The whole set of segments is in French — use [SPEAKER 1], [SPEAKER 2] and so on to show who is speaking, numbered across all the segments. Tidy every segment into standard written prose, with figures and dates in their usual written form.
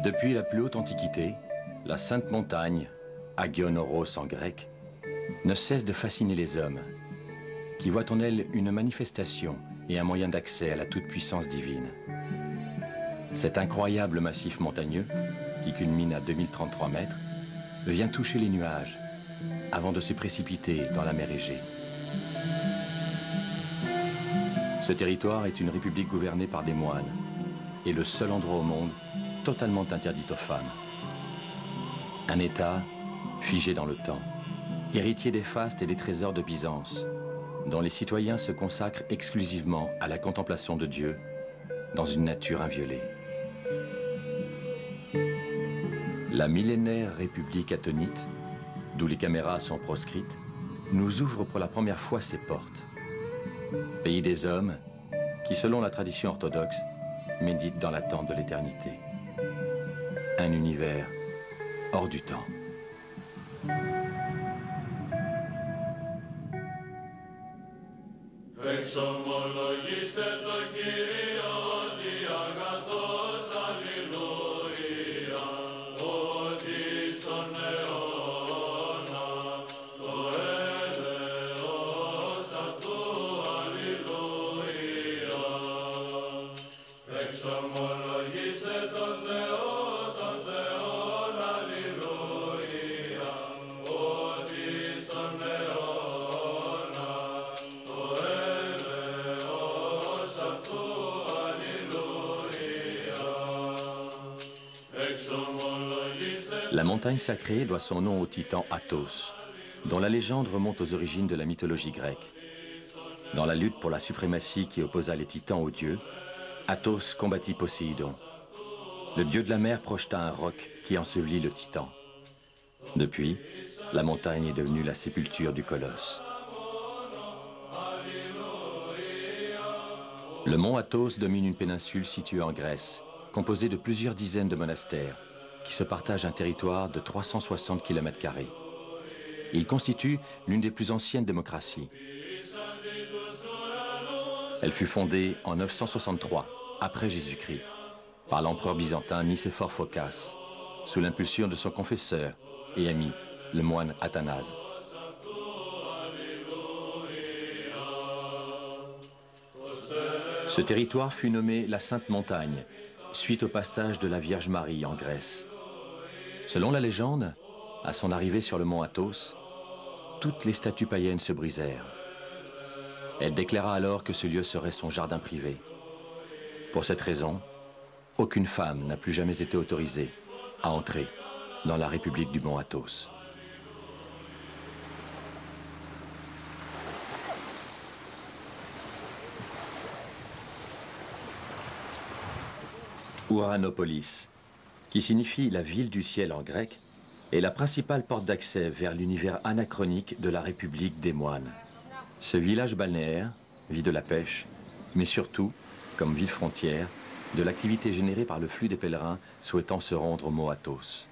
[SPEAKER 1] Depuis la plus haute antiquité, la Sainte Montagne, Agion Oros en grec, ne cesse de fasciner les hommes, qui voient en elle une manifestation et un moyen d'accès à la toute-puissance divine. Cet incroyable massif montagneux, qui culmine à 2033 mètres, vient toucher les nuages avant de se précipiter dans la mer Égée. Ce territoire est une république gouvernée par des moines et le seul endroit au monde totalement interdit aux femmes. Un État figé dans le temps, héritier des fastes et des trésors de Byzance, dont les citoyens se consacrent exclusivement à la contemplation de Dieu dans une nature inviolée. La millénaire République attonite, d'où les caméras sont proscrites, nous ouvre pour la première fois ses portes. Pays des hommes qui, selon la tradition orthodoxe, méditent dans l'attente de l'éternité. Un univers hors du temps.
[SPEAKER 2] Εξομολογήστε το Κύριο ότι αγαθός αλληλούια, ότι στον αιώνα το έλεος αυτού αλληλούια. Εξομολογήστε τον Θεό, τον Θεόν αλληλούια, ότι στον αιώνα το έλεος αυτού αλληλούια. Εξομολογήστε.
[SPEAKER 1] La montagne sacrée doit son nom au titan Athos, dont la légende remonte aux origines de la mythologie grecque. Dans la lutte pour la suprématie qui opposa les titans aux dieux, Athos combattit Poséidon. Le dieu de la mer projeta un roc qui ensevelit le titan. Depuis, la montagne est devenue la sépulture du colosse. Le mont Athos domine une péninsule située en Grèce, composée de plusieurs dizaines de monastères, qui se partagent un territoire de 360 km². Il constitue l'une des plus anciennes démocraties. Elle fut fondée en 963, après Jésus-Christ, par l'empereur byzantin Nicéphore Phocas, sous l'impulsion de son confesseur et ami, le moine Athanase. Ce territoire fut nommé la Sainte Montagne, suite au passage de la Vierge Marie en Grèce. Selon la légende, à son arrivée sur le mont Athos, toutes les statues païennes se brisèrent. Elle déclara alors que ce lieu serait son jardin privé. Pour cette raison, aucune femme n'a plus jamais été autorisée à entrer dans la République du mont Athos. Ouranopolis, qui signifie la ville du ciel en grec, est la principale porte d'accès vers l'univers anachronique de la République des moines. Ce village balnéaire vit de la pêche, mais surtout, comme ville frontière, de l'activité générée par le flux des pèlerins souhaitant se rendre au mont Athos.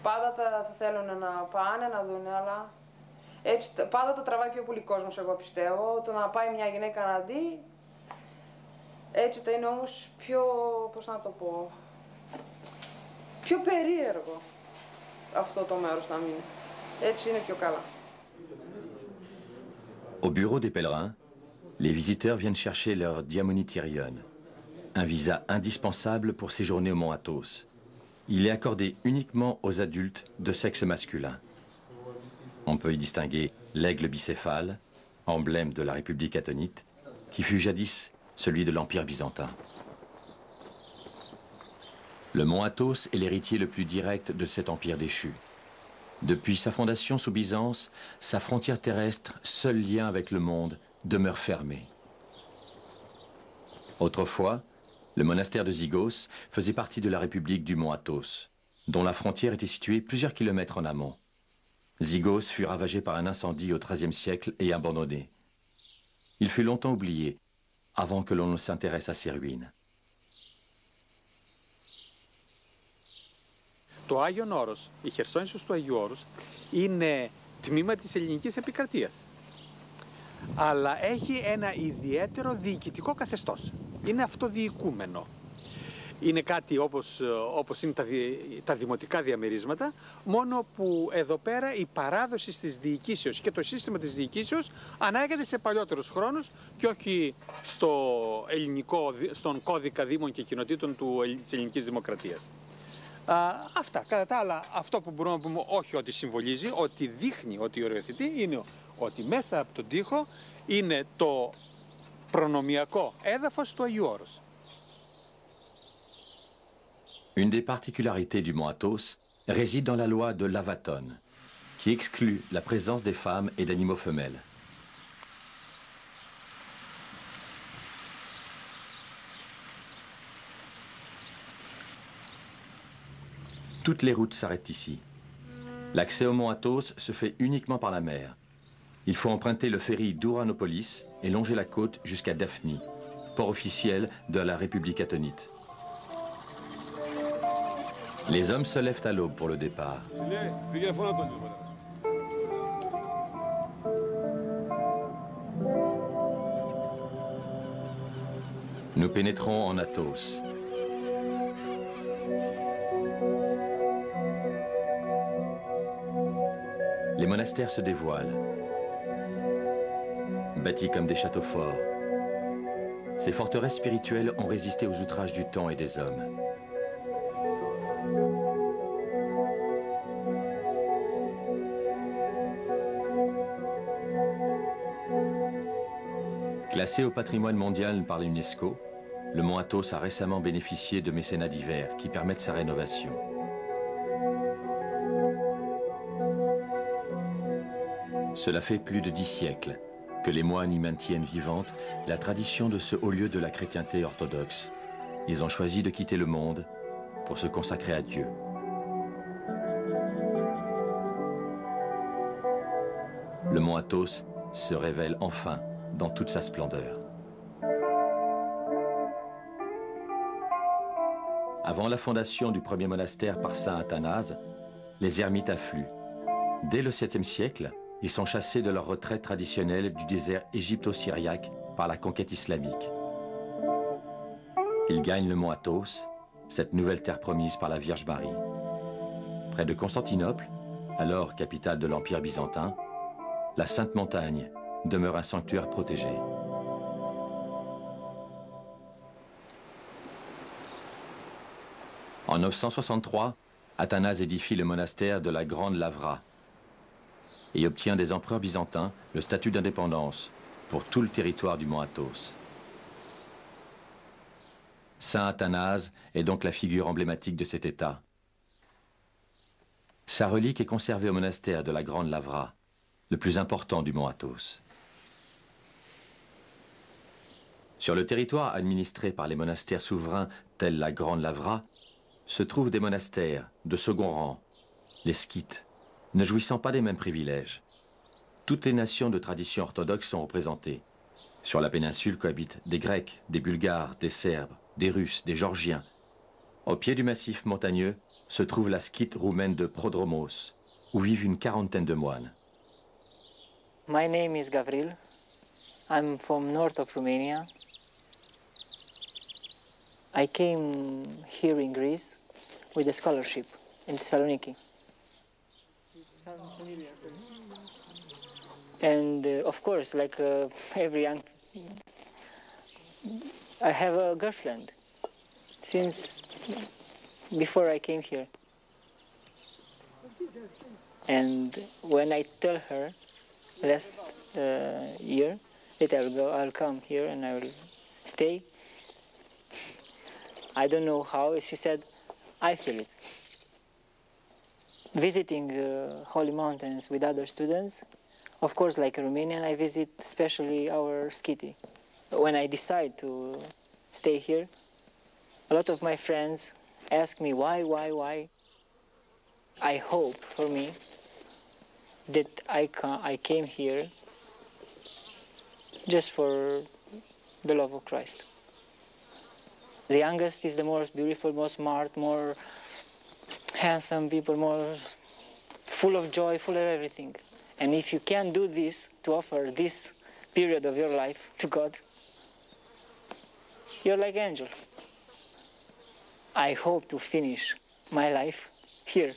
[SPEAKER 3] Πάντα θα θέλουν να πάνε, να δουν, αλλά έτσι πάντα τα τραβάει πιο πολύ κόσμος, εγώ πιστεύω. Το να πάει μια γυναίκα να δει, έτσι θα είναι όμως πιο, πώς να το πω, πιο περίεργο αυτό το μέρος θα μείνει. Έτσι είναι πιο καλά.
[SPEAKER 1] Au bureau des pèlerins, les visiteurs viennent chercher leur diamonityrion, un visa indispensable pour séjourner au mont Athos. Il est accordé uniquement aux adultes de sexe masculin. On peut y distinguer l'aigle bicéphale, emblème de la République attonite, qui fut jadis celui de l'Empire byzantin. Le mont Athos est l'héritier le plus direct de cet empire déchu. Depuis sa fondation sous Byzance, sa frontière terrestre, seul lien avec le monde, demeure fermée. Autrefois, le monastère de Zygos faisait partie de la République du mont Athos, dont la frontière était située plusieurs kilomètres en amont. Zygos fut ravagé par un incendie au XIIIe siècle et abandonné. Il fut longtemps oublié, avant que l'on ne s'intéresse à ses ruines.
[SPEAKER 4] Το Άγιον Όρος, η Χερσόνησος του Αγίου Όρους, είναι τμήμα της ελληνικής επικρατείας. Αλλά έχει ένα ιδιαίτερο διοικητικό καθεστώς. Είναι αυτοδιοικούμενο. είναι κάτι όπως είναι τα δημοτικά διαμερίσματα, μόνο που εδώ πέρα η παράδοση της διοικήσεως και το σύστημα της διοικήσεως ανάγεται σε παλιότερους χρόνους και όχι στον κώδικα δήμων και κοινοτήτων της ελληνικής δημοκρατίας. Αυτά. Κατά τα άλλα, αυτό που μπορούμε να πούμε όχι ότι συμβολίζει, ότι δείχνει, ότι οριοθετεί, είναι ότι μέσα από τον τοίχο είναι το προνομιακό έδαφος του Αγίου Όρους.
[SPEAKER 1] Une des particularités du mont Athos réside dans la loi de Lavaton, qui exclut la présence des femmes et d'animaux femelles. Toutes les routes s'arrêtent ici. L'accès au mont Athos se fait uniquement par la mer. Il faut emprunter le ferry d'Ouranopolis et longer la côte jusqu'à Daphni, port officiel de la République attonite. Les hommes se lèvent à l'aube pour le départ. Nous pénétrons en Athos. Les monastères se dévoilent, bâtis comme des châteaux forts. Ces forteresses spirituelles ont résisté aux outrages du temps et des hommes. Classé au patrimoine mondial par l'UNESCO, le mont Athos a récemment bénéficié de mécénats divers qui permettent sa rénovation. Cela fait plus de 10 siècles que les moines y maintiennent vivante la tradition de ce haut lieu de la chrétienté orthodoxe. Ils ont choisi de quitter le monde pour se consacrer à Dieu. Le mont Athos se révèle enfin dans toute sa splendeur. Avant la fondation du premier monastère par saint Athanase, les ermites affluent. Dès le 7e siècle, ils sont chassés de leur retraite traditionnelle du désert égypto-syriaque par la conquête islamique. Ils gagnent le mont Athos, cette nouvelle terre promise par la Vierge Marie. Près de Constantinople, alors capitale de l'Empire byzantin, la Sainte Montagne demeure un sanctuaire protégé. En 963, Athanase édifie le monastère de la Grande Lavra et obtient des empereurs byzantins le statut d'indépendance pour tout le territoire du mont Athos. Saint Athanase est donc la figure emblématique de cet État. Sa relique est conservée au monastère de la Grande Lavra, le plus important du mont Athos. Sur le territoire administré par les monastères souverains tels la Grande Lavra, se trouvent des monastères de second rang, les skythes, ne jouissant pas des mêmes privilèges. Toutes les nations de tradition orthodoxe sont représentées. Sur la péninsule cohabitent des Grecs, des Bulgares, des Serbes, des Russes, des Géorgiens. Au pied du massif montagneux se trouve la skythe roumaine de Prodromos, où vivent une quarantaine de moines.
[SPEAKER 5] My name is Gavril. I'm from north of Romania. I came here in Greece with a scholarship in Thessaloniki. And of course, like every young, I have a girlfriend since before I came here. And when I tell her last year that I'll come here and I will stay, I don't know how, she said, I feel it. Visiting holy mountains with other students, of course, like a Romanian, I visit especially our skiti. When I decide to stay here, a lot of my friends ask me why. I hope for me that I came here just for the love of Christ. The youngest is the most beautiful, most smart, more handsome people, more full of joy, full of everything. And if you can do this, to offer this period of your life to God, you're like an angel. I hope to finish my life here.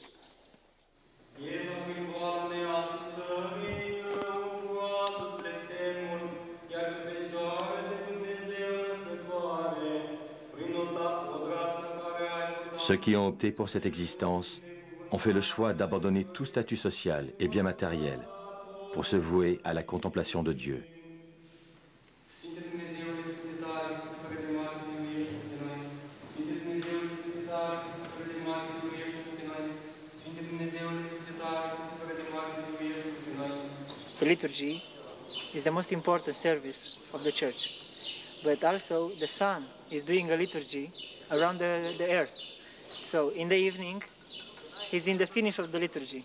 [SPEAKER 1] Ceux qui ont opté pour cette existence ont fait le choix d'abandonner tout statut social et bien matériel pour se vouer à la contemplation de Dieu.
[SPEAKER 5] The liturgy is the most important service of the church, but also the sun is doing a liturgy around the earth. So in the evening, he's in the finish of the liturgy.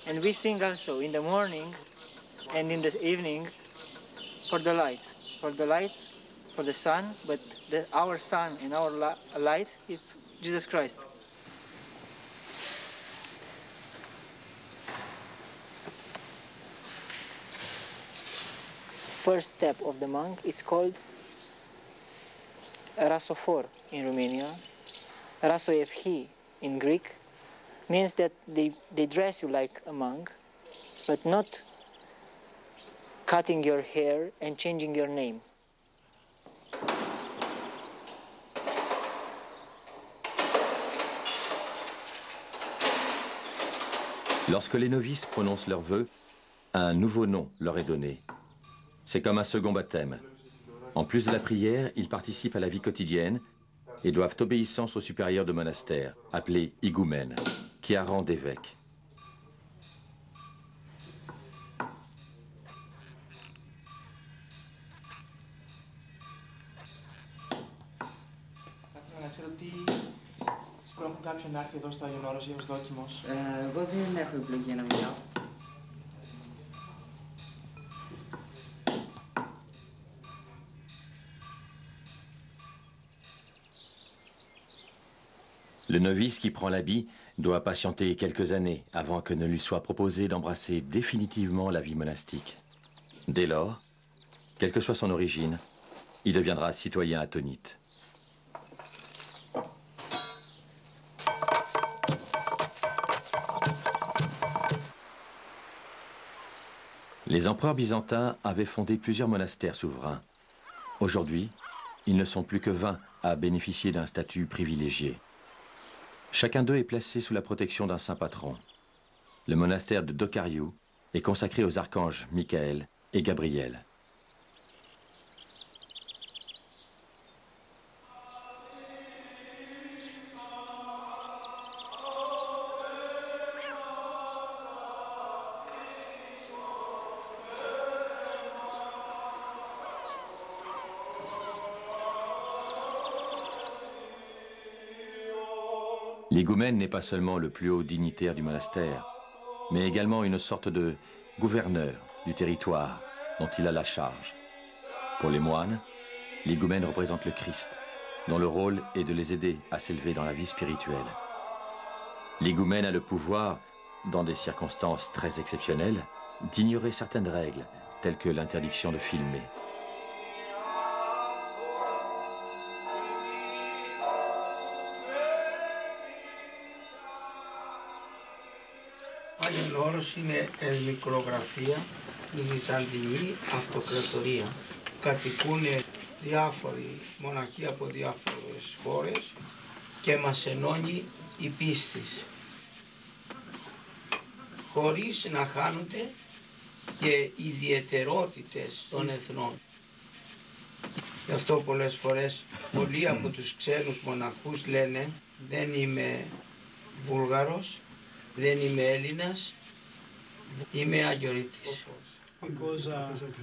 [SPEAKER 5] And we sing also in the morning and in the evening for the light, for the sun, but our sun and our light is Jesus Christ. First step of the monk is called rasophor in Romania. Rasoevhi in Greek means that they dress you like a monk, but not cutting your hair and changing your name.
[SPEAKER 1] Lorsque les novices prononcent leurs vœux, un nouveau nom leur est donné. C'est comme un second baptême. En plus de la prière, ils participent à la vie quotidienne et doivent obéissance au supérieur de monastère, appelé higoumène, qui a rang d'évêque.
[SPEAKER 6] Εγώ δεν έχω επιλογή να μιλάω.
[SPEAKER 1] Le novice qui prend l'habit doit patienter quelques années avant que ne lui soit proposé d'embrasser définitivement la vie monastique. Dès lors, quelle que soit son origine, il deviendra citoyen attonite. Les empereurs byzantins avaient fondé plusieurs monastères souverains. Aujourd'hui, ils ne sont plus que 20 à bénéficier d'un statut privilégié. Chacun d'eux est placé sous la protection d'un saint patron. Le monastère de Dokariou est consacré aux archanges Michael et Gabriel. L'higoumène n'est pas seulement le plus haut dignitaire du monastère, mais également une sorte de gouverneur du territoire dont il a la charge. Pour les moines, l'higoumène représente le Christ, dont le rôle est de les aider à s'élever dans la vie spirituelle. L'higoumène a le pouvoir, dans des circonstances très exceptionnelles, d'ignorer certaines règles, telles que l'interdiction de filmer.
[SPEAKER 7] Άγιον Όρος είναι μικρογραφία, η Βυζαντινή αυτοκρατορία. Κατοικούν διάφοροι μοναχοί από διάφορες χώρες και μας ενώνει η πίστη. Χωρίς να χάνονται και ιδιαιτερότητες των εθνών. Γι' αυτό πολλές φορές πολλοί από τους ξένους μοναχούς λένε δεν είμαι Βούλγαρος, δεν είμαι Έλληνας, είμαι Αγιορείτης.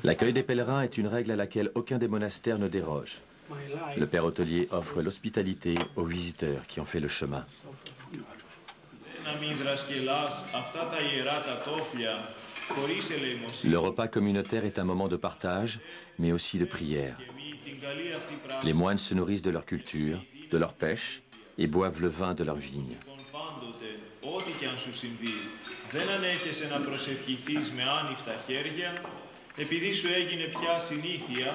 [SPEAKER 1] L'accueil des pèlerins est une règle à laquelle aucun des monastères ne déroge. Le père hôtelier offre l'hospitalité aux visiteurs qui ont fait le chemin. Le repas communautaire est un moment de partage, mais aussi de prière. Les moines se nourrissent de leur culture, de leur pêche, et boivent le vin de leur vigne.
[SPEAKER 2] Ό,τι και αν σου συμβεί, δεν ανέχεσαι να προσευχηθείς με άνοιχτα χέρια, επειδή σου έγινε πια συνήθεια,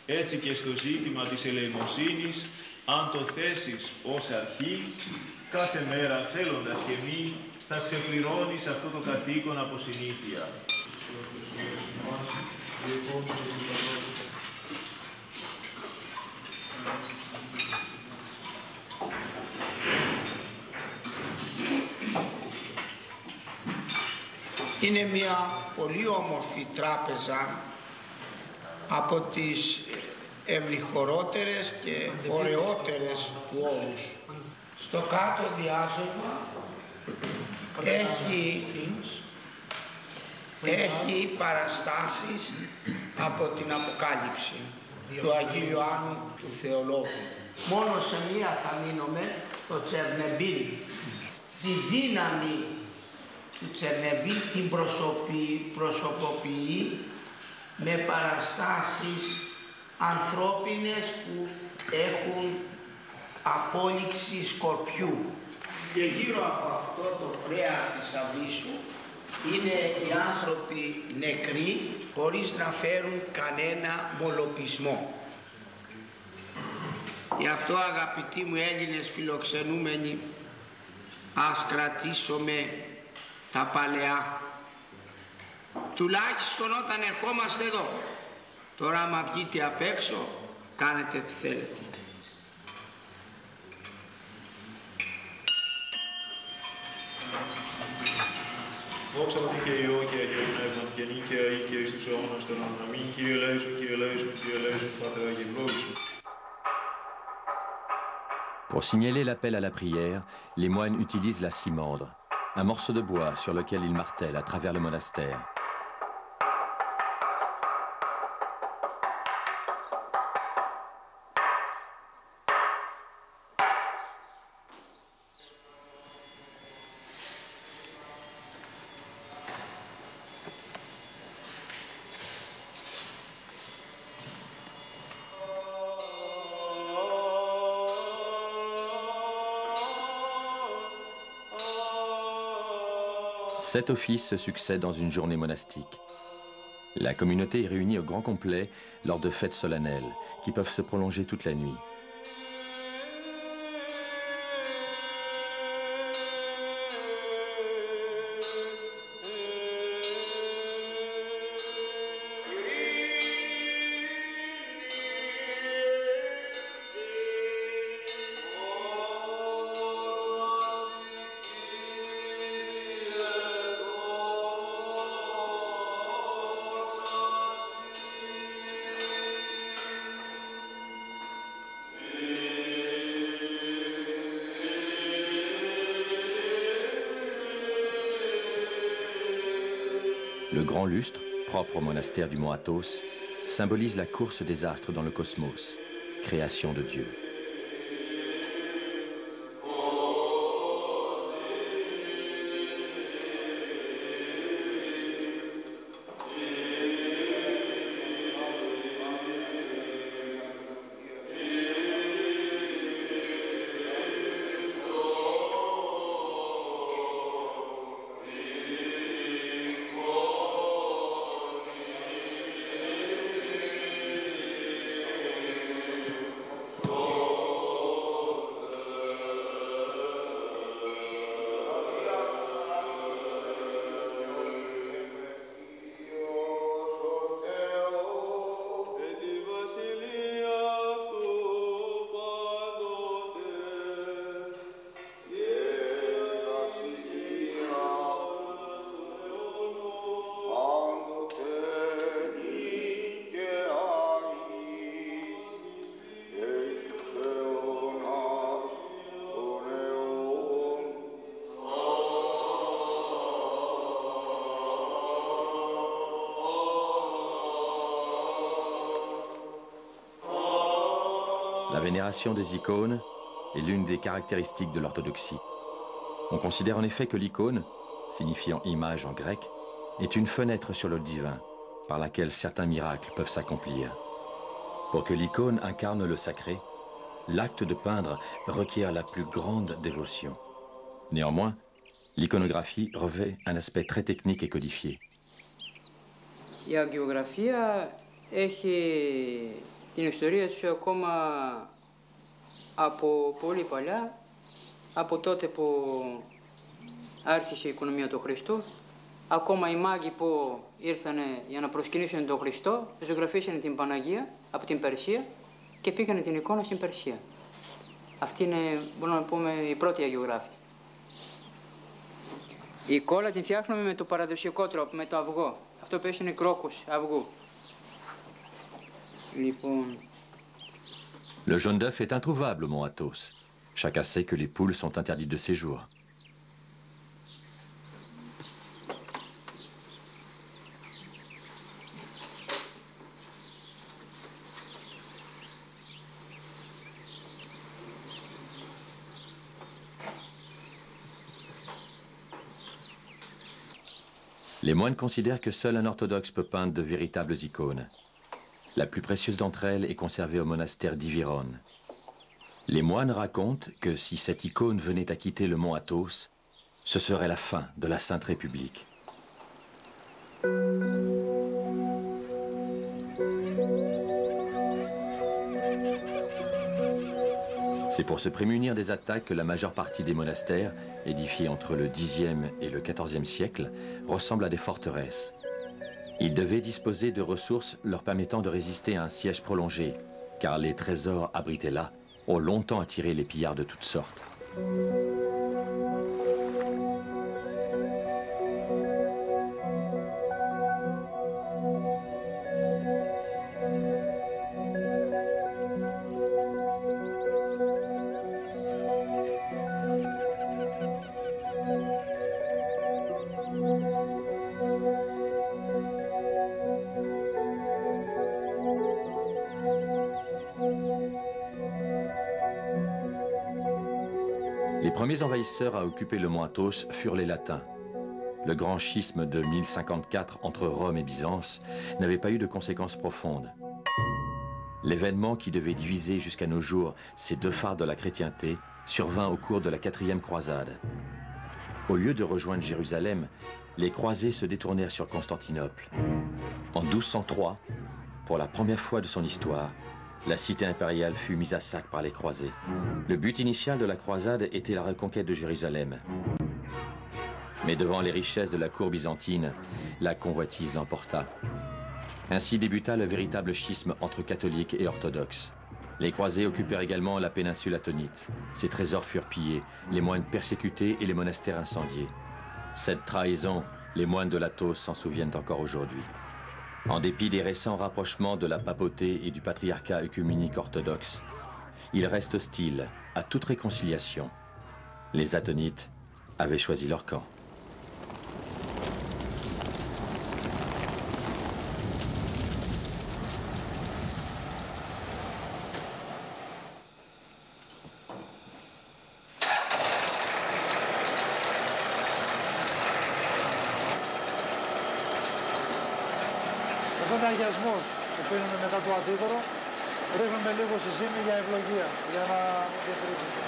[SPEAKER 2] έτσι και στο ζήτημα της ελεημοσύνης, Αν το θέσεις ως αρχή, κάθε μέρα θέλοντας και μη, θα ξεπληρώνεις αυτό το καθήκον από συνήθεια.
[SPEAKER 7] Είναι μια πολύ όμορφη τράπεζα, από τις ευλυχωρότερες και ωραιότερες του όρους. Στο κάτω διάσωμα έχει παραστάσεις από την Αποκάλυψη του Αγίου Ιωάννου του Θεολόγου. Μόνο σε μία θα μείνουμε, το Τσερνεμπίλ. Τη δύναμη του Τσερνεμπίλ την προσωποποιεί με παραστάσεις ανθρώπινες που έχουν απόλυξη σκορπιού. Και γύρω από αυτό το φρέας της Αβύσσου είναι οι άνθρωποι νεκροί χωρίς να φέρουν κανένα μολοπισμό. Γι' αυτό, αγαπητοί μου Έλληνες φιλοξενούμενοι, ας κρατήσουμε τα παλαιά. Τουλάχιστον όταν ερχόμαστε εδώ. Τώρα άμα βγείτε απ' έξω, κάνετε τι θέλετε.
[SPEAKER 2] Δόξα Πατρί και Υιό και Αγίο Πνεύμα και νίκαια ή και εις τους αιώνας των αιώνων. Αμήν. Κύριε ελέησον, Κύριε ελέησον, Κύριε ελέησον, Πατέρα και ευλόγησον.
[SPEAKER 1] Pour signaler l'appel à la prière, les moines utilisent la cimandre, un morceau de bois sur lequel ils martèlent à travers le monastère. Sept offices se succèdent dans une journée monastique. La communauté est réunie au grand complet lors de fêtes solennelles qui peuvent se prolonger toute la nuit. Le grand lustre, propre au monastère du Mont Athos, symbolise la course des astres dans le cosmos, création de Dieu. La vénération des icônes est l'une des caractéristiques de l'orthodoxie. On considère en effet que l'icône, signifiant image en grec, est une fenêtre sur le divin, par laquelle certains miracles peuvent s'accomplir. Pour que l'icône incarne le sacré, l'acte de peindre requiert la plus grande dévotion. Néanmoins, l'iconographie revêt un aspect très technique et codifié.
[SPEAKER 8] Η αγγιογραφία έχει την ιστορία σου ακόμα Από πολύ παλιά, από τότε που άρχισε η οικονομία του Χριστού, ακόμα οι μάγοι που ήρθαν για να προσκυνήσουν τον Χριστό, ζωγραφίσανε την Παναγία από την Περσία και πήγανε την εικόνα στην Περσία. Αυτή είναι, μπορούμε να πούμε, η πρώτη αγιογράφη. Η κόλλα την φτιάχνουμε με το παραδοσιακό τρόπο, με το αυγό. Αυτό που είναι κρόκος αυγού. Λοιπόν...
[SPEAKER 1] Le jaune d'œuf est introuvable au mont Athos. Chacun sait que les poules sont interdites de séjour. Les moines considèrent que seul un orthodoxe peut peindre de véritables icônes. La plus précieuse d'entre elles est conservée au monastère d'Ivyrone. Les moines racontent que si cette icône venait à quitter le mont Athos, ce serait la fin de la Sainte République. C'est pour se prémunir des attaques que la majeure partie des monastères, édifiés entre le Xe et le XIVe siècle, ressemblent à des forteresses. Ils devaient disposer de ressources leur permettant de résister à un siège prolongé, car les trésors abrités là ont longtemps attiré les pillards de toutes sortes. Les premiers envahisseurs à occuper le mont Athos furent les Latins. Le grand schisme de 1054 entre Rome et Byzance n'avait pas eu de conséquences profondes. L'événement qui devait diviser jusqu'à nos jours ces deux phares de la chrétienté survint au cours de la 4e croisade. Au lieu de rejoindre Jérusalem, les croisés se détournèrent sur Constantinople. En 1203, pour la première fois de son histoire, la cité impériale fut mise à sac par les croisés. Le but initial de la croisade était la reconquête de Jérusalem. Mais devant les richesses de la cour byzantine, la convoitise l'emporta. Ainsi débuta le véritable schisme entre catholiques et orthodoxes. Les croisés occupèrent également la péninsule attonite. Ses trésors furent pillés, les moines persécutés et les monastères incendiés. Cette trahison, les moines de l'Athos s'en souviennent encore aujourd'hui. En dépit des récents rapprochements de la papauté et du patriarcat œcuménique orthodoxe, ils restent hostiles à toute réconciliation. Les Attonites avaient choisi leur camp.
[SPEAKER 9] Εδώ είναι αγιασμός που πίνουμε μετά το αντίδωρο. Ρίχνουμε λίγο στη ζύμη για ευλογία, για να διατηρήσουμε.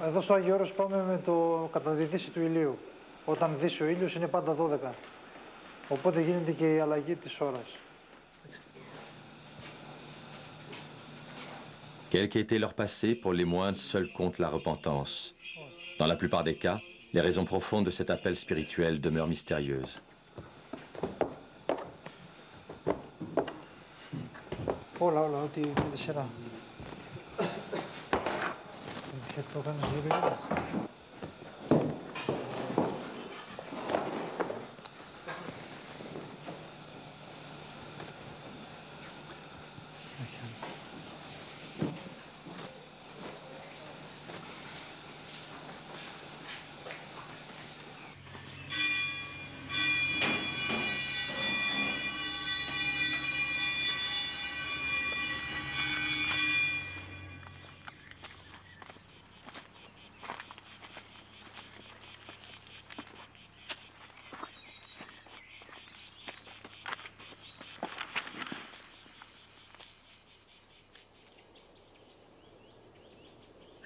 [SPEAKER 9] Εδώ στο Άγιο Όρος πάμε με το κατά τη δύση του ηλίου. Όταν δύσει ο ήλιος είναι πάντα 12. Οπότε γίνεται και η αλλαγή της ώρας.
[SPEAKER 1] Quel qu'ait été leur passé, pour les moines, seul compte la repentance. Dans la plupart des cas, les raisons profondes de cet appel spirituel demeurent mystérieuses.
[SPEAKER 9] Όλα, ό,τι με τη σειρά. Ποιο το κάνεις λίγο.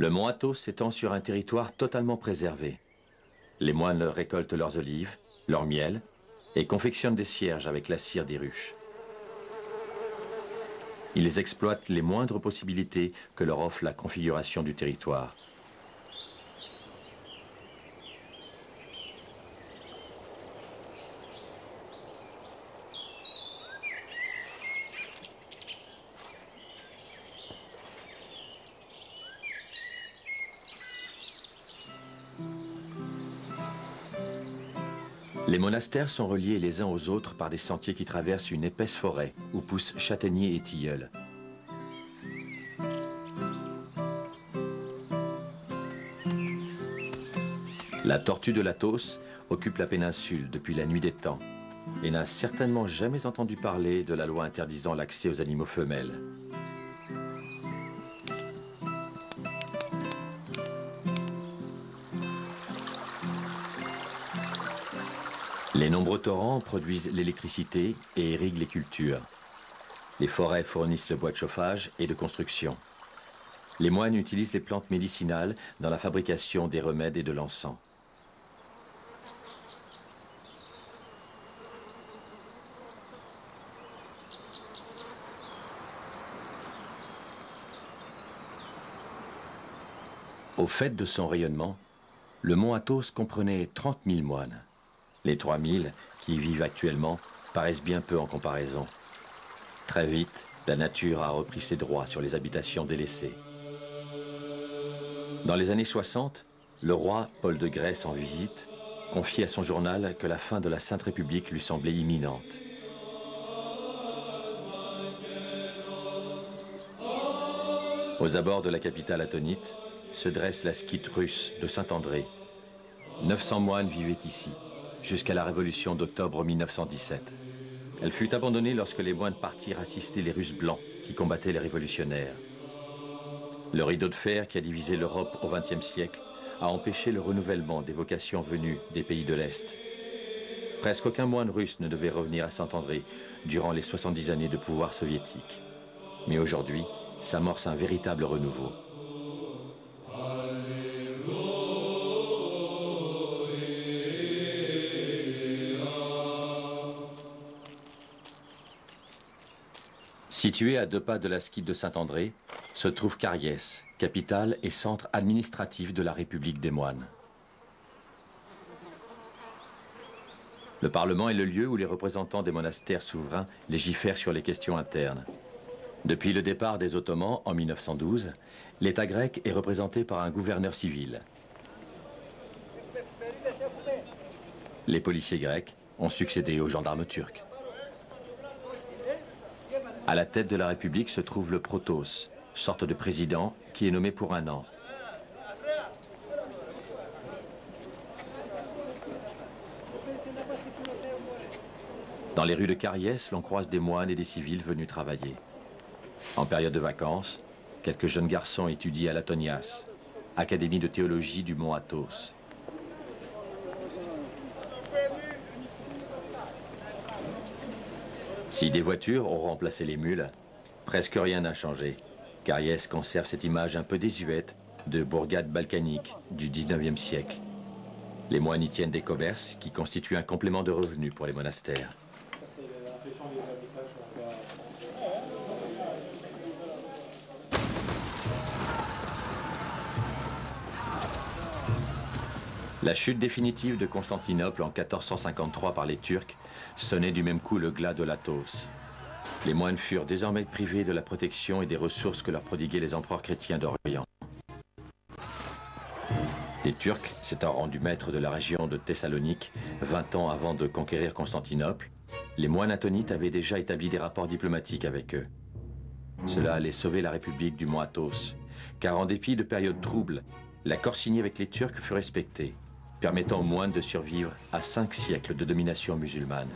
[SPEAKER 1] Le mont Athos s'étend sur un territoire totalement préservé. Les moines récoltent leurs olives, leur miel et confectionnent des cierges avec la cire des ruches. Ils exploitent les moindres possibilités que leur offre la configuration du territoire. Les monastères sont reliés les uns aux autres par des sentiers qui traversent une épaisse forêt où poussent châtaigniers et tilleuls. La tortue de l'Athos occupe la péninsule depuis la nuit des temps et n'a certainement jamais entendu parler de la loi interdisant l'accès aux animaux femelles. Les nombreux torrents produisent l'électricité et irriguent les cultures. Les forêts fournissent le bois de chauffage et de construction. Les moines utilisent les plantes médicinales dans la fabrication des remèdes et de l'encens. Au fait de son rayonnement, le mont Athos comprenait 30 000 moines. Les 3 000 qui y vivent actuellement paraissent bien peu en comparaison. Très vite, la nature a repris ses droits sur les habitations délaissées. Dans les années 60, le roi Paul de Grèce, en visite, confiait à son journal que la fin de la Sainte République lui semblait imminente. Aux abords de la capitale attonite se dresse la skite russe de Saint-André. 900 moines vivaient ici, jusqu'à la révolution d'octobre 1917. Elle fut abandonnée lorsque les moines partirent assister les Russes blancs qui combattaient les révolutionnaires. Le rideau de fer qui a divisé l'Europe au XXe siècle a empêché le renouvellement des vocations venues des pays de l'Est. Presque aucun moine russe ne devait revenir à Saint-André durant les 70 années de pouvoir soviétique. Mais aujourd'hui, s'amorce un véritable renouveau. Situé à 2 pas de la skite de Saint-André, se trouve Cariès, capitale et centre administratif de la République des moines. Le Parlement est le lieu où les représentants des monastères souverains légifèrent sur les questions internes. Depuis le départ des Ottomans en 1912, l'État grec est représenté par un gouverneur civil. Les policiers grecs ont succédé aux gendarmes turcs. À la tête de la République se trouve le protos, sorte de président qui est nommé pour 1 an. Dans les rues de Cariès, l'on croise des moines et des civils venus travailler. En période de vacances, quelques jeunes garçons étudient à l'Atonias, académie de théologie du mont Athos. Si des voitures ont remplacé les mules, presque rien n'a changé. Cariès conserve cette image un peu désuète de bourgade balkanique du XIXe siècle. Les moines y tiennent des commerces qui constituent un complément de revenus pour les monastères. La chute définitive de Constantinople en 1453 par les Turcs sonnait du même coup le glas de l'Athos. Les moines furent désormais privés de la protection et des ressources que leur prodiguaient les empereurs chrétiens d'Orient. Les Turcs, s'étant rendus maîtres de la région de Thessalonique 20 ans avant de conquérir Constantinople, les moines attonites avaient déjà établi des rapports diplomatiques avec eux. Cela allait sauver la République du mont Athos, car en dépit de périodes troubles, l'accord signé avec les Turcs fut respecté, permettant aux moines de survivre à 5 siècles de domination musulmane.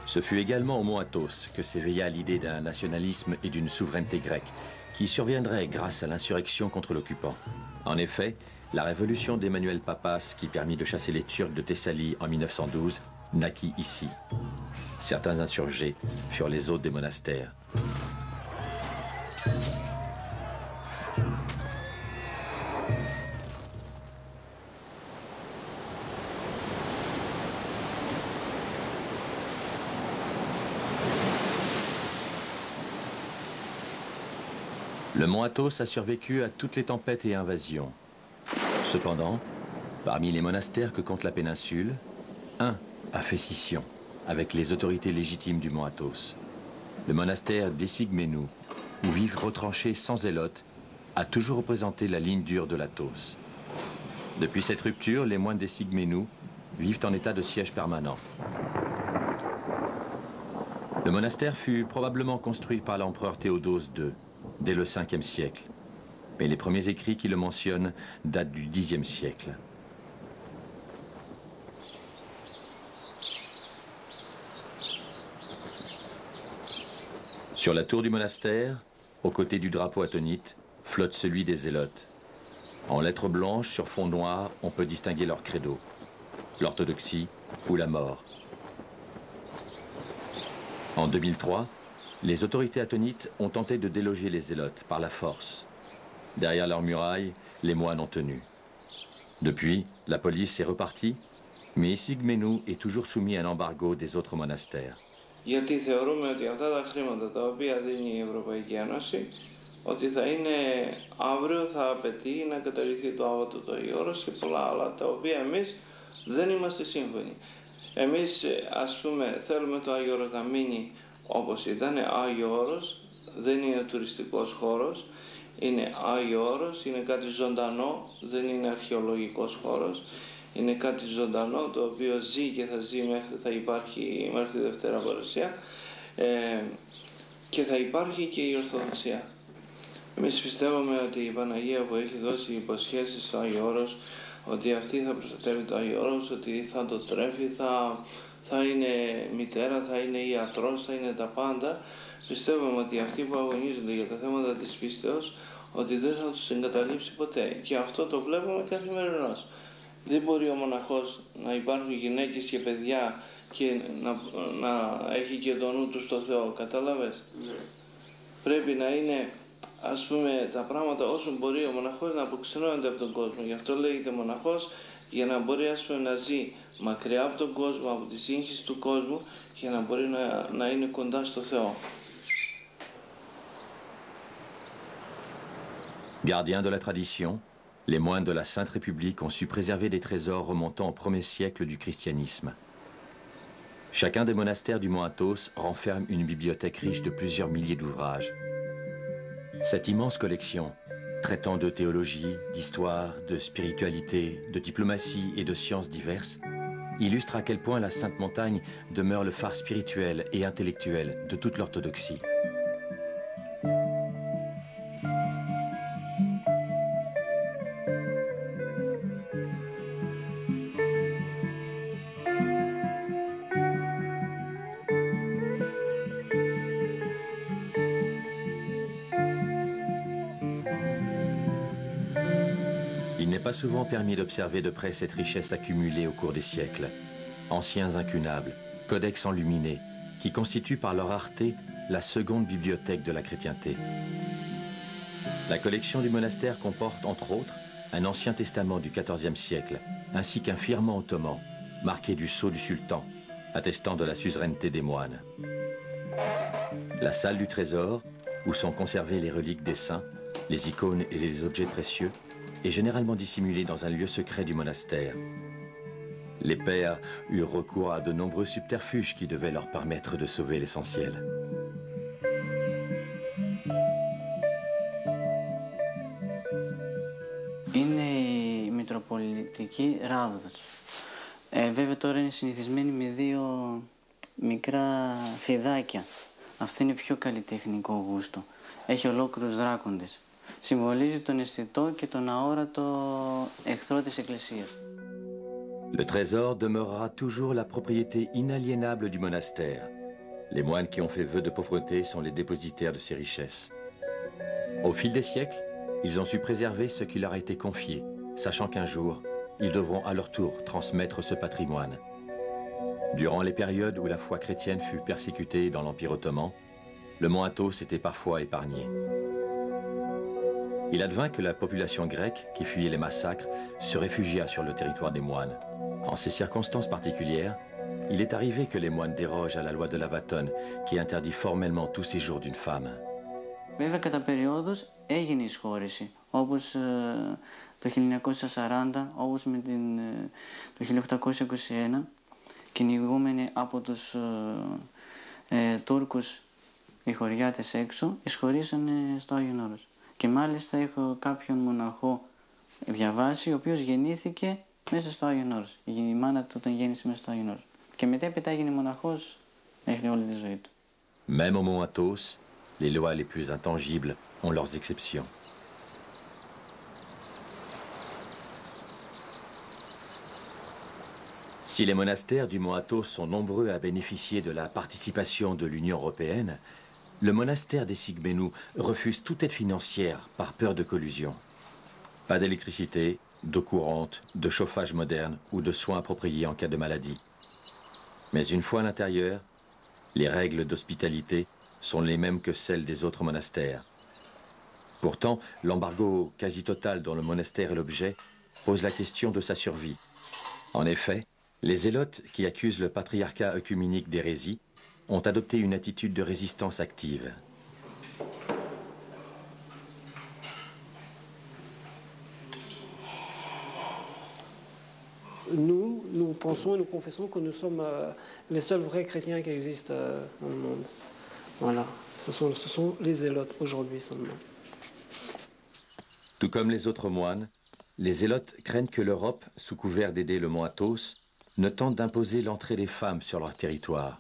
[SPEAKER 1] Ce fut également au mont Athos que s'éveilla l'idée d'un nationalisme et d'une souveraineté grecque qui surviendrait grâce à l'insurrection contre l'occupant. En effet, la révolution d'Emmanuel Papas qui permit de chasser les Turcs de Thessalie en 1912 naquit ici. Certains insurgés furent les hôtes des monastères. Le mont Athos a survécu à toutes les tempêtes et invasions. Cependant, parmi les monastères que compte la péninsule, un a fait scission avec les autorités légitimes du mont Athos. Le monastère d'Essigmenou, où vivent retranchés sans zélotes, a toujours représenté la ligne dure de l'Athos. Depuis cette rupture, les moines d'Essigmenou vivent en état de siège permanent. Le monastère fut probablement construit par l'empereur Théodose II, dès le 5e siècle. Mais les premiers écrits qui le mentionnent datent du 10e siècle. Sur la tour du monastère, aux côtés du drapeau attonite, flotte celui des zélotes. En lettres blanches sur fond noir, on peut distinguer leur credo, l'orthodoxie ou la mort. En 2003, les autorités attonites ont tenté de déloger les zélotes par la force. Derrière leurs murailles, les moines ont tenu. Depuis, la police est repartie, mais Essigmenou est toujours soumis à un embargo des autres monastères.
[SPEAKER 10] Γιατί θεωρούμε ότι αυτά τα χρήματα τα οποία δίνει η Ευρωπαϊκή Ένωση, ότι θα είναι αύριο θα απαιτεί να καταργηθεί το άβατο το Άγιο Όρος και πολλά άλλα, τα οποία εμείς δεν είμαστε σύμφωνοι. Εμείς, ας πούμε, θέλουμε το Άγιο Όρος να μείνει όπως ήταν, Άγιο Όρος, δεν είναι τουριστικός χώρος, είναι Άγιο Όρος, είναι κάτι ζωντανό, δεν είναι αρχαιολογικός χώρος. Είναι κάτι ζωντανό το οποίο ζει και θα ζει θα υπάρχει μέχρι τη Δευτέρα Παρουσία και θα υπάρχει και η Ορθοδοξία. Εμείς πιστεύουμε ότι η Παναγία που έχει δώσει υποσχέσεις στο Άγιο Όρος, ότι αυτή θα προστατεύει το Άγιο Όρος, ότι θα το τρέφει, θα είναι μητέρα, θα είναι ιατρός, θα είναι τα πάντα. Πιστεύουμε ότι αυτοί που αγωνίζονται για τα θέματα της πίστεως, ότι δεν θα τους εγκαταλείψει ποτέ. Και αυτό το βλέπουμε καθημερινώς. Δεν μπορεί ο μοναχός να υπάρχουν γυναίκες και παιδιά και να έχει και το νου του στο Θεό, κατάλαβες. Πρέπει να είναι, ας πούμε, τα πράγματα όσο μπορεί ο μοναχός να αποξενώνεται από τον κόσμο. Γι' αυτό λέγεται μοναχός, για να μπορεί, ας πούμε, να ζει μακριά από τον κόσμο, από τη σύγχυση του κόσμου, για να μπορεί να είναι κοντά στο Θεό.
[SPEAKER 1] Gardiens de la tradition, les moines de la Sainte République ont su préserver des trésors remontant au 1er siècle du christianisme. Chacun des monastères du mont Athos renferme une bibliothèque riche de plusieurs milliers d'ouvrages. Cette immense collection, traitant de théologie, d'histoire, de spiritualité, de diplomatie et de sciences diverses, illustre à quel point la Sainte Montagne demeure le phare spirituel et intellectuel de toute l'orthodoxie. Il n'est pas souvent permis d'observer de près cette richesse accumulée au cours des siècles. Anciens incunables, codex enluminés, qui constituent par leur rareté la seconde bibliothèque de la chrétienté. La collection du monastère comporte, entre autres, un ancien testament du XIVe siècle, ainsi qu'un firman ottoman, marqué du sceau du sultan, attestant de la suzeraineté des moines. La salle du trésor, où sont conservées les reliques des saints, les icônes et les objets précieux, est généralement dissimulée dans un lieu secret du monastère. Les pères eurent recours à de nombreux subterfuges qui devaient leur permettre de sauver l'essentiel.
[SPEAKER 6] Είναι η Μητροπολιτική Ράβδος. Βέβαια τώρα είναι συνηθισμένη με δύο μικρά φιδάκια. Αυτό είναι πιο καλλιτεχνικό γούστο. Έχει ολόκληρους δράκοντες. Συμβολίζει τον αισθητό και τον αόρατο εχθρό της Εκκλησίας.
[SPEAKER 1] Le trésor demeurera toujours la propriété inaliénable du monastère. Les moines qui ont fait vœu de pauvreté sont les dépositaires de ces richesses. Au fil des siècles, ils ont su préserver ce qui leur a été confié, sachant qu'un jour, ils devront à leur tour transmettre ce patrimoine. Durant les périodes où la foi chrétienne fut persécutée dans l'Empire ottoman, le mont Athos était parfois épargné. Il advint que la population grecque, qui fuyait les massacres, se réfugia sur le territoire des moines. En ces circonstances particulières, il est arrivé que les moines dérogent à la loi de Lavaton, qui interdit formellement tout séjour d'une femme.
[SPEAKER 6] Βέβαια, κατά περιόδους έγινε εισχώρηση, όπως το 1940, όπως με το 1821, κυνηγούμενοι από τους Τούρκους οι χωριάτες έξω, εισχωρήσανε στο Άγιον Όρος. Και μάλιστα έχω κάποιον μοναχό διαβάσει, ο οποίος γεννήθηκε μέσα στο Άγιον Όρος. Η μάνα του τον γέννησε μέσα στο Άγιον Όρος. Και μετέπειτα έγινε μοναχός μέχρι όλη τη ζωή του.
[SPEAKER 1] Même au mont Athos, les lois les plus intangibles ont leurs exceptions. Si les monastères du mont Athos sont nombreux à bénéficier de la participation de l'Union européenne, le monastère des Sigmenous refuse toute aide financière par peur de collusion. Pas d'électricité, d'eau courante, de chauffage moderne ou de soins appropriés en cas de maladie. Mais une fois à l'intérieur, les règles d'hospitalité sont les mêmes que celles des autres monastères. Pourtant, l'embargo quasi total dont le monastère est l'objet pose la question de sa survie. En effet, les zélotes qui accusent le patriarcat œcuménique d'hérésie ont adopté une attitude de résistance active.
[SPEAKER 11] Nous pensons et nous confessons que nous sommes les seuls vrais chrétiens qui existent dans le monde. Voilà, ce sont les zélotes aujourd'hui seulement.
[SPEAKER 1] Tout comme les autres moines, les zélotes craignent que l'Europe, sous couvert d'aider le mont Athos, ne tente d'imposer l'entrée des femmes sur leur territoire.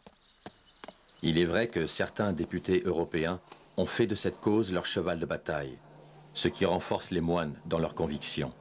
[SPEAKER 1] Il est vrai que certains députés européens ont fait de cette cause leur cheval de bataille, ce qui renforce les moines dans leurs convictions.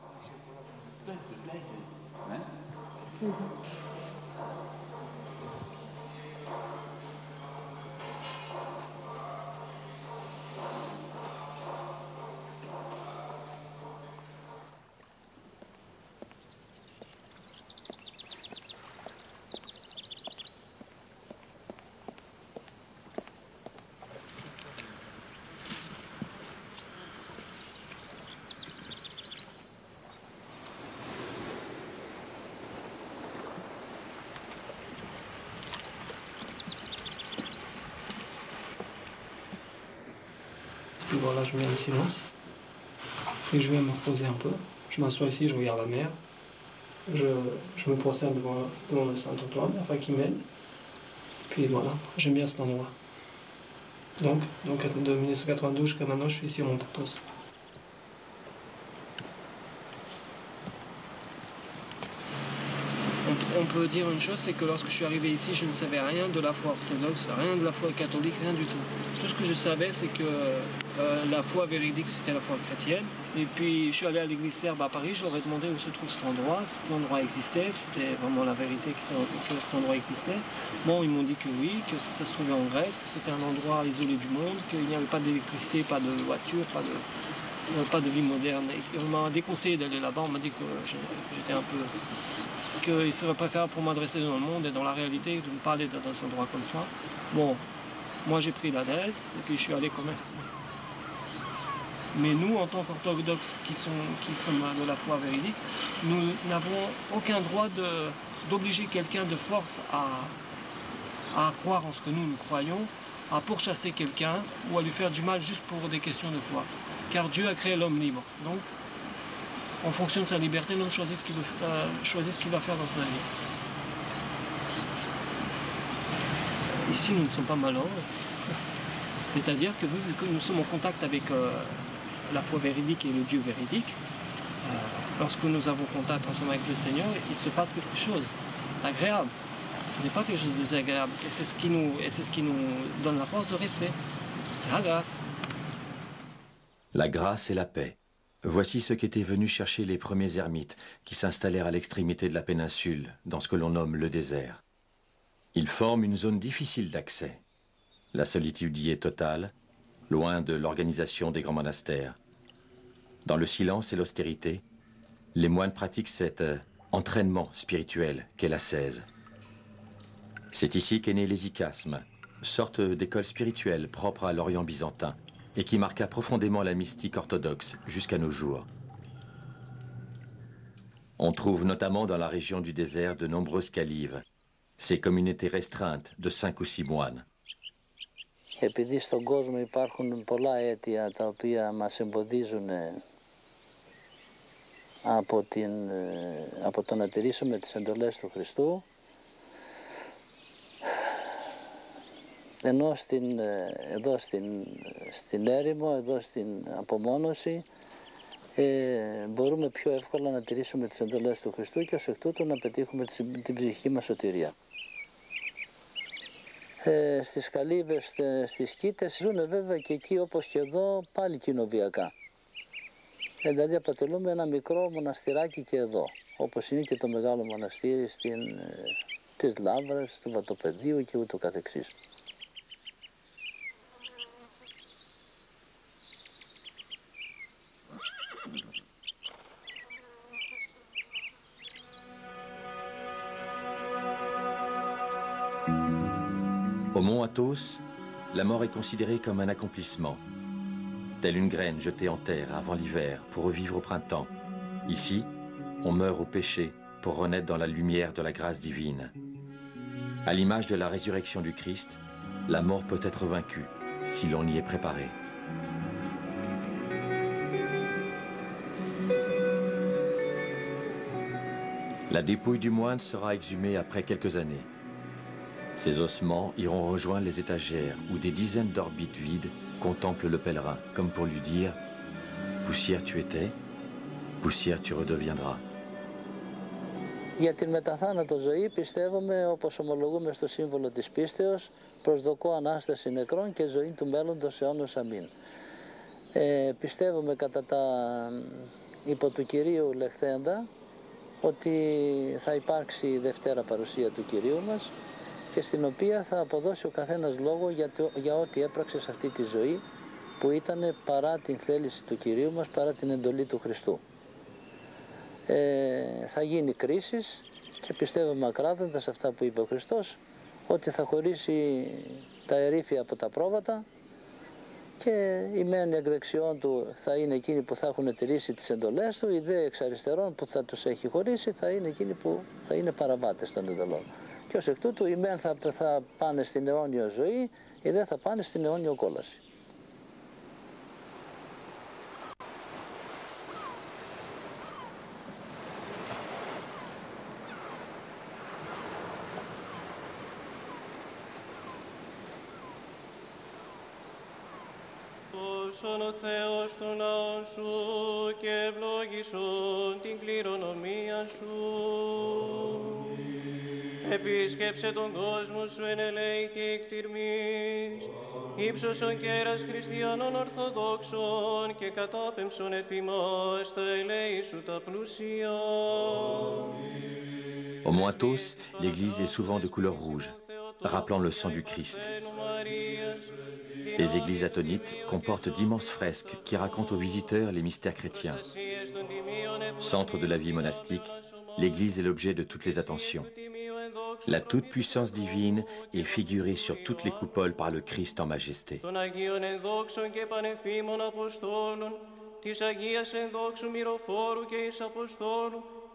[SPEAKER 11] Puis voilà, je mets le silence et je vais me reposer un peu. Je m'assois ici, je regarde la mer. Je me prosterne devant le Saint-Antoine afin qu'il m'aide. Puis voilà, j'aime bien cet endroit. Donc de 1992 jusqu'à maintenant, je suis ici au mont Athos. On peut dire une chose, c'est que lorsque je suis arrivé ici, je ne savais rien de la foi orthodoxe, rien de la foi catholique, rien du tout. Tout ce que je savais, c'est que la foi véridique, c'était la foi chrétienne. Et puis, je suis allé à l'église serbe à Paris, je leur ai demandé où se trouve cet endroit, si cet endroit existait, si c'était vraiment la vérité que cet endroit existait. Bon, ils m'ont dit que oui, que ça se trouvait en Grèce, que c'était un endroit isolé du monde, qu'il n'y avait pas d'électricité, pas de voiture, pas de vie moderne. Et on m'a déconseillé d'aller là-bas, on m'a dit que j'étais un peu... qu'il serait préférable pour m'adresser dans le monde et dans la réalité de me parler dans un endroit comme ça. Bon, moi j'ai pris l'adresse et puis je suis allé quand même. Mais nous, en tant qu'orthodoxes qui sommes de la foi véridique, nous n'avons aucun droit d'obliger quelqu'un de force à croire en ce que nous croyons, à pourchasser quelqu'un ou à lui faire du mal juste pour des questions de foi. Car Dieu a créé l'homme libre. Donc, en fonction de sa liberté, l'homme choisit ce qu'il va faire dans sa vie. Ici, nous ne sommes pas malheureux. C'est-à-dire que vu que nous sommes en contact avec la foi véridique et le Dieu véridique, lorsque nous avons contact ensemble avec le Seigneur, il se passe quelque chose d'agréable. Ce n'est pas quelque chose de désagréable. Et c'est ce qui nous donne la force de rester. C'est la grâce.
[SPEAKER 1] La grâce et la paix. Voici ce qu'étaient venus chercher les premiers ermites qui s'installèrent à l'extrémité de la péninsule, dans ce que l'on nomme le désert. Ils forment une zone difficile d'accès. La solitude y est totale, loin de l'organisation des grands monastères. Dans le silence et l'austérité, les moines pratiquent cet entraînement spirituel qu'est l'ascèse. C'est ici qu'est né l'hésychasme, sorte d'école spirituelle propre à l'Orient byzantin, et qui marqua profondément la mystique orthodoxe jusqu'à nos jours. On trouve notamment dans la région du désert de nombreuses calives, ces communautés restreintes de 5 ou 6 moines.
[SPEAKER 12] επειδή στον κόσμο υπάρχουν πολλά αίτια τα οποία μας εμποδίζουν από το να τηρήσουμε τις εντολές του Χριστού, ενώ εδώ στην έρημο, εδώ στην απομόνωση, μπορούμε πιο εύκολα να τηρήσουμε τις εντολές του Χριστού και ως εκ τούτου να πετύχουμε την ψυχική μας σωτηρία. Στις καλύβες, στις σκήτες ζουν βέβαια και εκεί όπως και εδώ πάλι κοινοβιακά. Δηλαδή αποτελούμε ένα μικρό μοναστηράκι και εδώ, όπως είναι και το μεγάλο μοναστήρι της Λάβρας, του Βατοπεδίου και ούτω καθεξής.
[SPEAKER 1] Au mont Athos, la mort est considérée comme un accomplissement, telle une graine jetée en terre avant l'hiver pour revivre au printemps. Ici, on meurt au péché pour renaître dans la lumière de la grâce divine. À l'image de la résurrection du Christ, la mort peut être vaincue si l'on y est préparé. La dépouille du moine sera exhumée après quelques années. Ces ossements iront rejoindre les étagères où des dizaines d'orbites vides contemplent le pèlerin, comme pour lui dire « Poussière tu étais, poussière tu redeviendras ».
[SPEAKER 12] Για την μεταθάνατο ζωή πιστεύουμε, όπως ομολογούμε στο σύμβολο της πίστεως, προσδοκώ Ανάσταση νεκρών και ζωή του μέλλοντος αιώνος αμήν. Πιστεύουμε κατά τα υπό του Κυρίου λεχθέντα ότι θα υπάρξει η Δευτέρα παρουσία του Κυρίου μας και στην οποία θα αποδώσει ο καθένας λόγο για ό,τι έπραξε σε αυτή τη ζωή που ήταν παρά την θέληση του Κυρίου μας, παρά την εντολή του Χριστού. Θα γίνει κρίσεις και πιστεύουμε ακράδαντα σε αυτά που είπε ο Χριστός, ότι θα χωρίσει τα ερήφια από τα πρόβατα και οι μεν εκ δεξιών του θα είναι εκείνοι που θα έχουν τηρήσει τις εντολές του, οι δε εξ αριστερών που θα τους έχει χωρίσει θα είναι εκείνοι που θα είναι παραβάτες των εντολών. Και ως εκ τούτου οι μεν θα πάνε στην αιώνιο ζωή, οι δε θα πάνε στην αιώνιο κόλαση.
[SPEAKER 13] Όσον ο Θεός του ναού σου και ευλόγησον την κληρονομία σου. Επίσκεψε τον κόσμο σου εν ελέη και εκτιρμής, ύψωσον κέρας χριστιανών ορθοδόξων και κατάπεμψον εφημάς τα ελέη σου τα πλούσια.
[SPEAKER 1] Au mont Athos, l'église est souvent de couleur rouge, rappelant le sang du Christ. Les églises athonites comportent d'immenses fresques qui racontent aux visiteurs les mystères chrétiens. Centre de la vie monastique, l'église est l'objet de toutes les attentions. La toute-puissance divine est figurée sur toutes les coupoles par le Christ en majesté.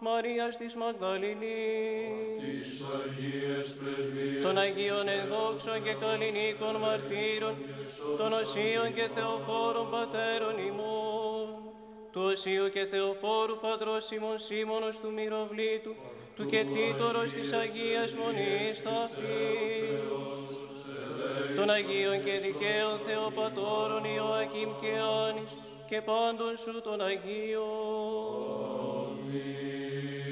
[SPEAKER 13] Μαρίας της Μαγδαληνής, των Αγίων ενδόξων και καλλινίκων μαρτύρων, των Οσίων και Θεοφόρων πατέρων ημών, του Οσίου και Θεοφόρου πατρός ημών Σίμωνος του Μυροβλήτου, του κεκτήτορος της Αγίας Μονής ταύτης, των Αγίων και δικαίων Θεοπατώρων Ιωακήμ και Άνης και πάντων σου των Αγίων.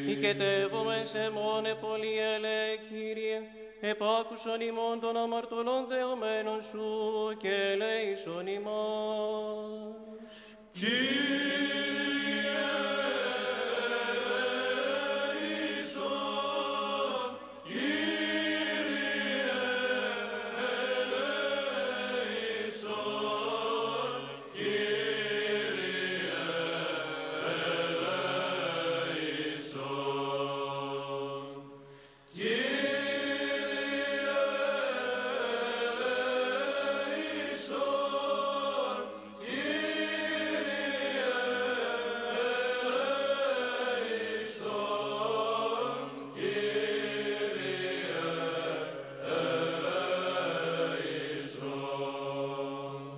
[SPEAKER 13] Οικετεύομεν σε μόνε πολυέλε, Κύριε, επάκουσον ημών των αμαρτωλών δεωμένων σου και ελέησον ημάς.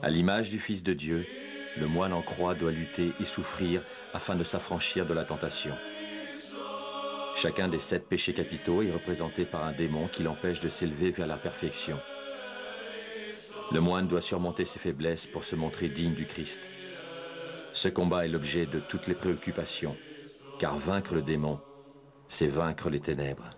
[SPEAKER 1] À l'image du Fils de Dieu, le moine en croix doit lutter et souffrir afin de s'affranchir de la tentation. Chacun des 7 péchés capitaux est représenté par un démon qui l'empêche de s'élever vers la perfection. Le moine doit surmonter ses faiblesses pour se montrer digne du Christ. Ce combat est l'objet de toutes les préoccupations, car vaincre le démon, c'est vaincre les ténèbres.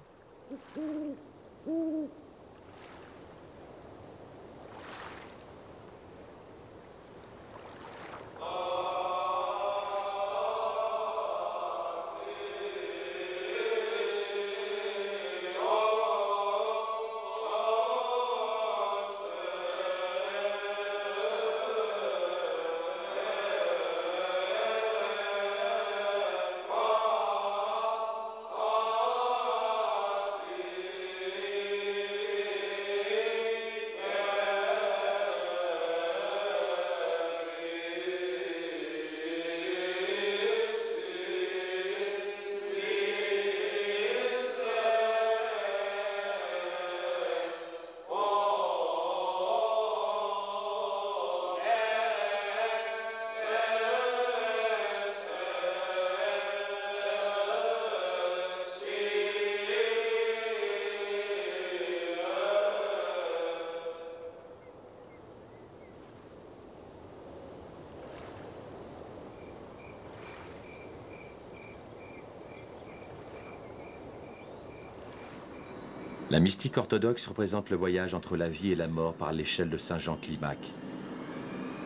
[SPEAKER 1] La mystique orthodoxe représente le voyage entre la vie et la mort par l'échelle de Saint Jean Climac.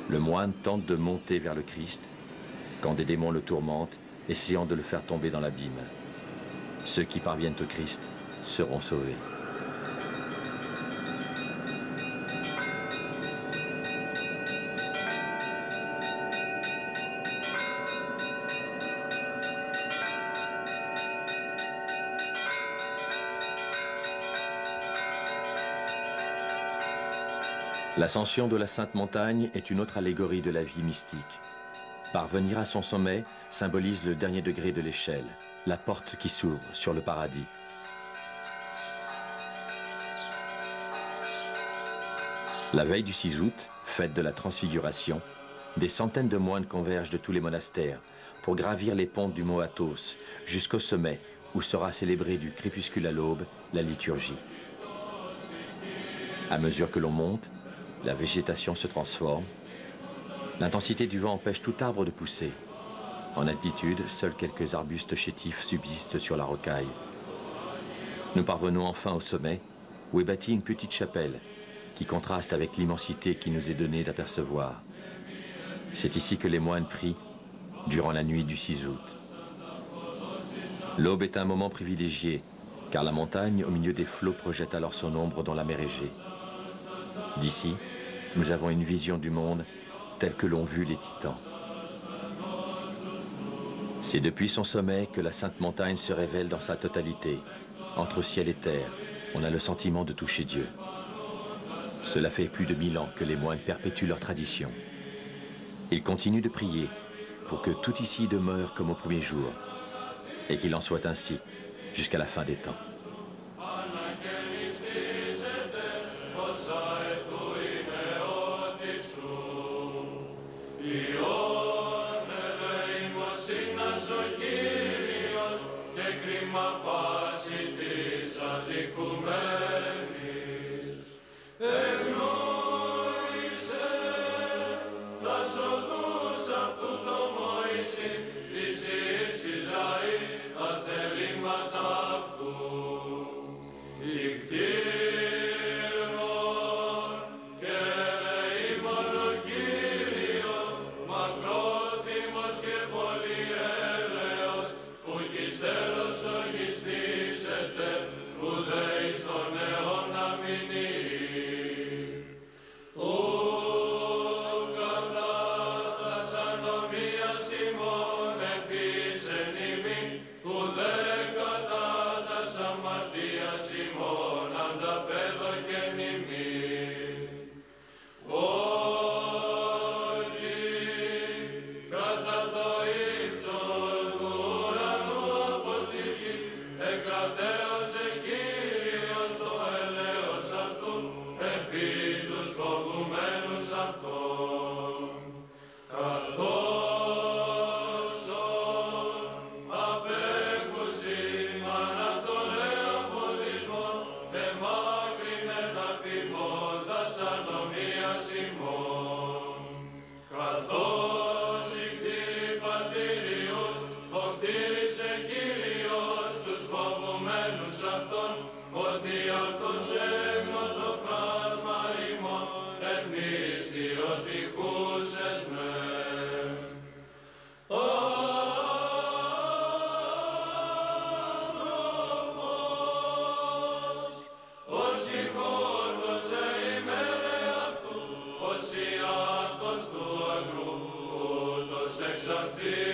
[SPEAKER 1] Le moine tente de monter vers le Christ quand des démons le tourmentent, essayant de le faire tomber dans l'abîme. Ceux qui parviennent au Christ seront sauvés. L'ascension de la Sainte Montagne est une autre allégorie de la vie mystique. Parvenir à son sommet symbolise le dernier degré de l'échelle, la porte qui s'ouvre sur le paradis. La veille du 6 août, fête de la Transfiguration, des centaines de moines convergent de tous les monastères pour gravir les pentes du mont Athos jusqu'au sommet où sera célébrée du crépuscule à l'aube la liturgie. À mesure que l'on monte, la végétation se transforme. L'intensité du vent empêche tout arbre de pousser. En altitude, seuls quelques arbustes chétifs subsistent sur la rocaille. Nous parvenons enfin au sommet, où est bâtie une petite chapelle qui contraste avec l'immensité qui nous est donnée d'apercevoir. C'est ici que les moines prient durant la nuit du 6 août. L'aube est un moment privilégié, car la montagne, au milieu des flots, projette alors son ombre dans la mer Égée. D'ici, nous avons une vision du monde telle que l'ont vu les titans. C'est depuis son sommet que la Sainte Montagne se révèle dans sa totalité. Entre ciel et terre, on a le sentiment de toucher Dieu. Cela fait plus de 1000 ans que les moines perpétuent leur tradition. Ils continuent de prier pour que tout ici demeure comme au premier jour, et qu'il en soit ainsi jusqu'à la fin des temps.
[SPEAKER 14] Επί τους φοβουμένους αυτών. επομένους αυτών, ότι αυτός έγνω το πλάσμα ημών, εν πίστη ότι χούσες με.
[SPEAKER 15] Something